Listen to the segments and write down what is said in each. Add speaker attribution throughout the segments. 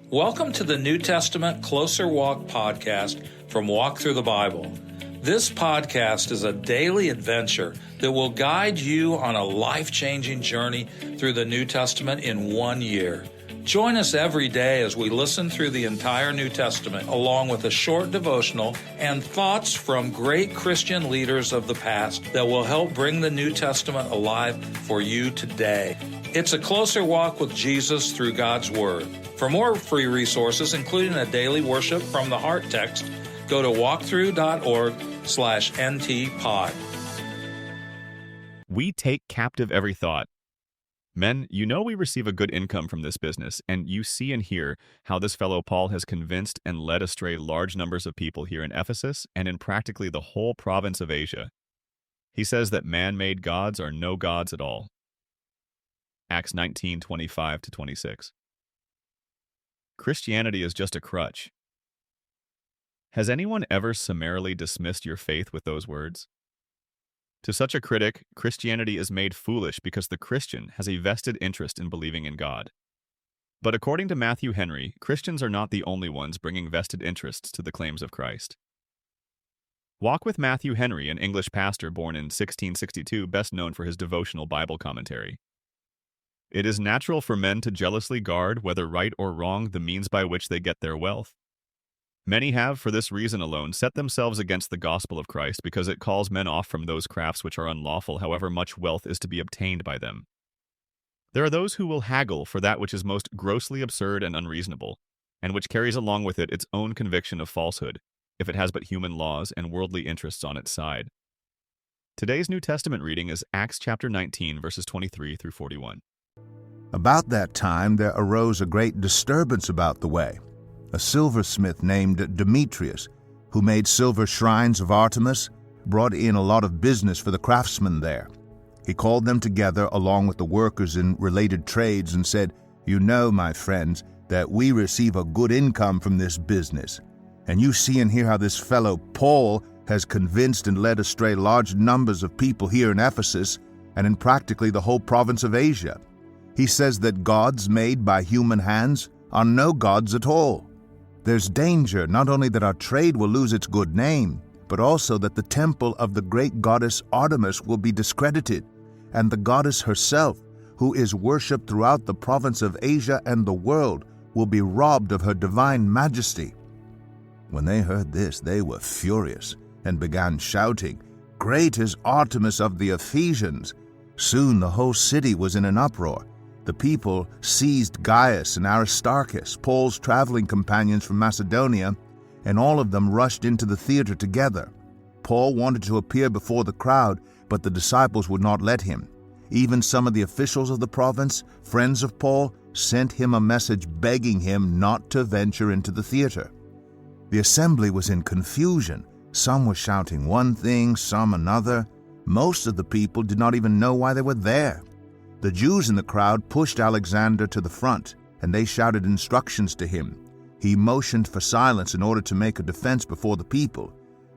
Speaker 1: Welcome to the New Testament Closer Walk podcast from Walk Thru the Bible. This podcast is a daily adventure that will guide you on a life-changing journey through the New Testament in 1 year. Join us every day as we listen through the entire New Testament, along with a short devotional and thoughts from great Christian leaders of the past that will help bring the New Testament alive for you today. It's a closer walk with Jesus through God's Word. For more free resources, including a daily worship from the Heart text, go to walkthru.org/ntpod.
Speaker 2: We take captive every thought. Men, you know we receive a good income from this business, and you see and hear how this fellow Paul has convinced and led astray large numbers of people here in Ephesus and in practically the whole province of Asia. He says that man-made gods are no gods at all. Acts 19:25-26. Christianity is just a crutch. Has anyone ever summarily dismissed your faith with those words? To such a critic, Christianity is made foolish because the Christian has a vested interest in believing in God. But according to Matthew Henry, Christians are not the only ones bringing vested interests to the claims of Christ. Walk with Matthew Henry, an English pastor born in 1662, best known for his devotional Bible commentary. It is natural for men to jealously guard, whether right or wrong, the means by which they get their wealth. Many have, for this reason alone, set themselves against the gospel of Christ because it calls men off from those crafts which are unlawful, however much wealth is to be obtained by them. There are those who will haggle for that which is most grossly absurd and unreasonable, and which carries along with it its own conviction of falsehood, if it has but human laws and worldly interests on its side. Today's New Testament reading is Acts chapter 19, verses 23-41.
Speaker 3: About that time there arose a great disturbance about the way. A silversmith named Demetrius, who made silver shrines of Artemis, brought in a lot of business for the craftsmen there. He called them together along with the workers in related trades and said, "You know, my friends, that we receive a good income from this business. And you see and hear how this fellow Paul has convinced and led astray large numbers of people here in Ephesus and in practically the whole province of Asia. He says that gods made by human hands are no gods at all. There's danger not only that our trade will lose its good name, but also that the temple of the great goddess Artemis will be discredited, and the goddess herself, who is worshipped throughout the province of Asia and the world, will be robbed of her divine majesty." When they heard this, they were furious and began shouting, "Great is Artemis of the Ephesians!" Soon the whole city was in an uproar. The people seized Gaius and Aristarchus, Paul's traveling companions from Macedonia, and all of them rushed into the theater together. Paul wanted to appear before the crowd, but the disciples would not let him. Even some of the officials of the province, friends of Paul, sent him a message begging him not to venture into the theater. The assembly was in confusion. Some were shouting one thing, some another. Most of the people did not even know why they were there. The Jews in the crowd pushed Alexander to the front, and they shouted instructions to him. He motioned for silence in order to make a defense before the people.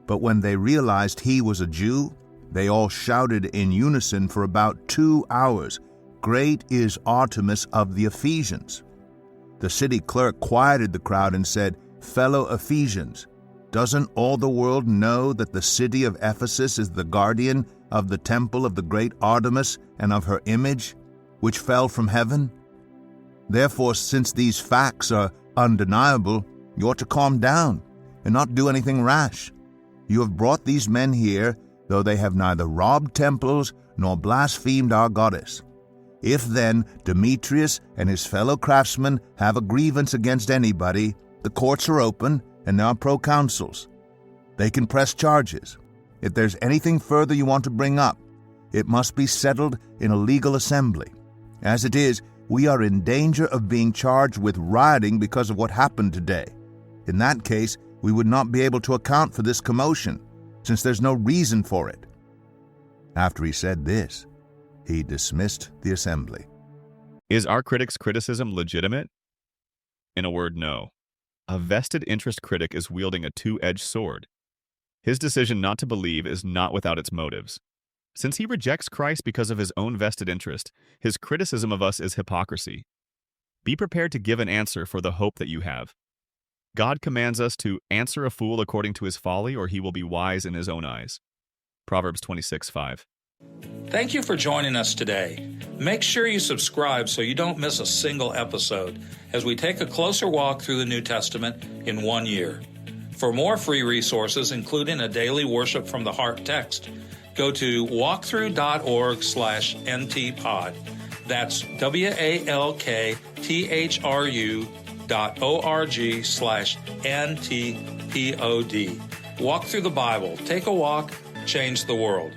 Speaker 3: But when they realized he was a Jew, they all shouted in unison for about 2 hours, "Great is Artemis of the Ephesians." The city clerk quieted the crowd and said, "Fellow Ephesians, doesn't all the world know that the city of Ephesus is the guardian of the temple of the great Artemis and of her image, which fell from heaven? Therefore, since these facts are undeniable, you ought to calm down and not do anything rash. You have brought these men here, though they have neither robbed temples nor blasphemed our goddess. If then Demetrius and his fellow craftsmen have a grievance against anybody, the courts are open and there are proconsuls. They can press charges. If there's anything further you want to bring up, it must be settled in a legal assembly. As it is, we are in danger of being charged with rioting because of what happened today. In that case, we would not be able to account for this commotion, since there's no reason for it." After he said this, he dismissed the assembly.
Speaker 2: Is our critic's criticism legitimate? In a word, no. A vested interest critic is wielding a two-edged sword. His decision not to believe is not without its motives. Since he rejects Christ because of his own vested interest, his criticism of us is hypocrisy. Be prepared to give an answer for the hope that you have. God commands us to answer a fool according to his folly, or he will be wise in his own eyes. Proverbs 26:5.
Speaker 1: Thank you for joining us today. Make sure you subscribe so you don't miss a single episode as we take a closer walk through the New Testament in 1 year. For more free resources, including a daily worship from the heart text, go to walkthru.org/ntpod. That's walktru.org/ntpod. Walk through the Bible. Take a walk, change the world.